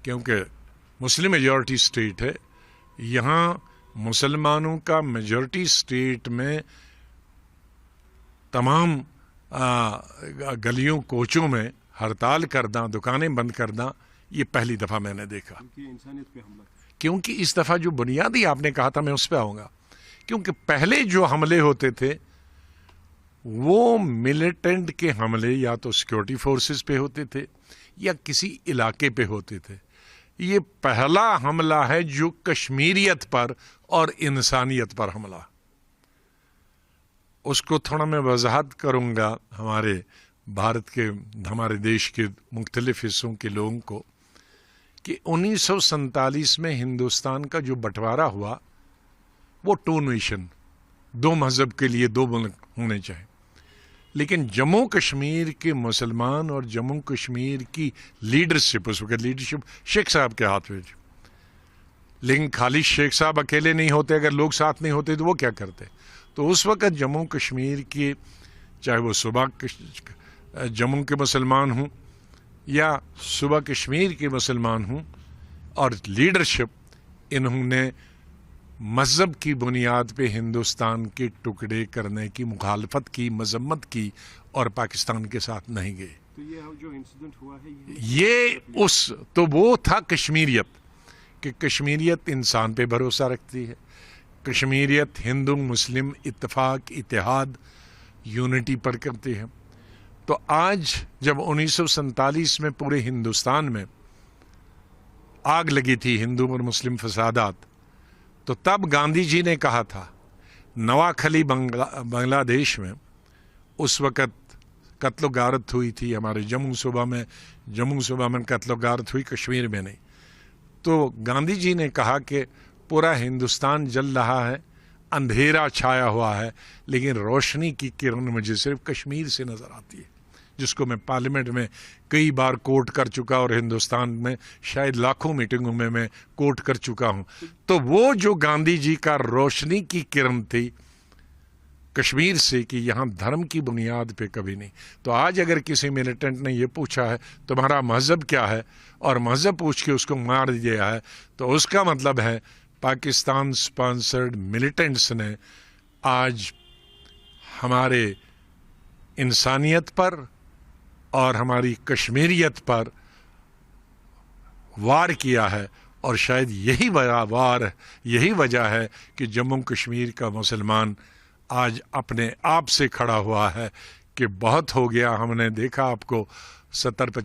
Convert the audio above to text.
کیونکہ مسلم majority state ہے. یہاں مسلمانوں کا میجورٹی اسٹیٹ میں تمام گلیوں کوچوں میں ہڑتال کرنا، دکانیں بند کرنا، یہ پہلی دفعہ میں نے دیکھا. انسانیت پہ حملہ، کیونکہ اس دفعہ جو بنیادی آپ نے کہا تھا، میں اس پہ آؤں گا. کیونکہ پہلے جو حملے ہوتے تھے وہ ملیٹنٹ کے حملے یا تو سیکورٹی فورسز پہ ہوتے تھے یا کسی علاقے پہ ہوتے تھے. یہ پہلا حملہ ہے جو کشمیریت پر اور انسانیت پر حملہ. اس کو تھوڑا میں وضاحت کروں گا ہمارے بھارت کے، ہمارے دیش کے مختلف حصوں کے لوگوں کو، کہ 1947 میں ہندوستان کا جو بٹوارا ہوا وہ 2 نیشن، 2 مذہب کے لیے 2 ملک ہونے چاہیے. لیکن جموں کشمیر کے مسلمان اور جموں کشمیر کی لیڈرشپ، اس وقت لیڈرشپ شیخ صاحب کے ہاتھ میں تھی. لیکن خالی شیخ صاحب اکیلے نہیں ہوتے، اگر لوگ ساتھ نہیں ہوتے تو وہ کیا کرتے. تو اس وقت جموں کشمیر کی، چاہے وہ صوبہ جموں کے مسلمان ہوں یا صوبہ کشمیر کے مسلمان ہوں، اور لیڈرشپ انہوں نے مذہب کی بنیاد پہ ہندوستان کے ٹکڑے کرنے کی مخالفت کی، مذمت کی، اور پاکستان کے ساتھ نہیں گئے. تو یہ جو انسیڈنٹ ہوا ہے تو وہ تھا کشمیریت، کہ کشمیریت انسان پہ بھروسہ رکھتی ہے، کشمیریت ہندو مسلم اتفاق، اتحاد، یونٹی پر کرتی ہے. تو آج جب 1947 میں پورے ہندوستان میں آگ لگی تھی ہندو اور مسلم فسادات، تو تب گاندھی جی نے کہا تھا، نواکھلی بنگلہ دیش میں اس وقت قتل و غارت ہوئی تھی، ہمارے جموں صوبہ میں قتل و غارت ہوئی، کشمیر میں نہیں. تو گاندھی جی نے کہا کہ پورا ہندوستان جل رہا ہے، اندھیرا چھایا ہوا ہے، لیکن روشنی کی کرن مجھے صرف کشمیر سے نظر آتی ہے، جس کو میں پارلیمنٹ میں کئی بار کوٹ کر چکا، اور ہندوستان میں شاید لاکھوں میٹنگوں میں کوٹ کر چکا ہوں. تو وہ جو گاندھی جی کا روشنی کی کرن تھی کشمیر سے، کہ یہاں دھرم کی بنیاد پہ کبھی نہیں. تو آج اگر کسی ملیٹنٹ نے یہ پوچھا ہے تمہارا مذہب کیا ہے، اور مذہب پوچھ کے اس کو مار دیا ہے، تو اس کا مطلب ہے پاکستان سپانسرڈ ملیٹنٹس نے آج ہمارے انسانیت پر اور ہماری کشمیریت پر وار کیا ہے. اور شاید یہی وجہ ہے کہ جموں کشمیر کا مسلمان آج اپنے آپ سے کھڑا ہوا ہے کہ بہت ہو گیا. ہم نے دیکھا آپ کو 70-50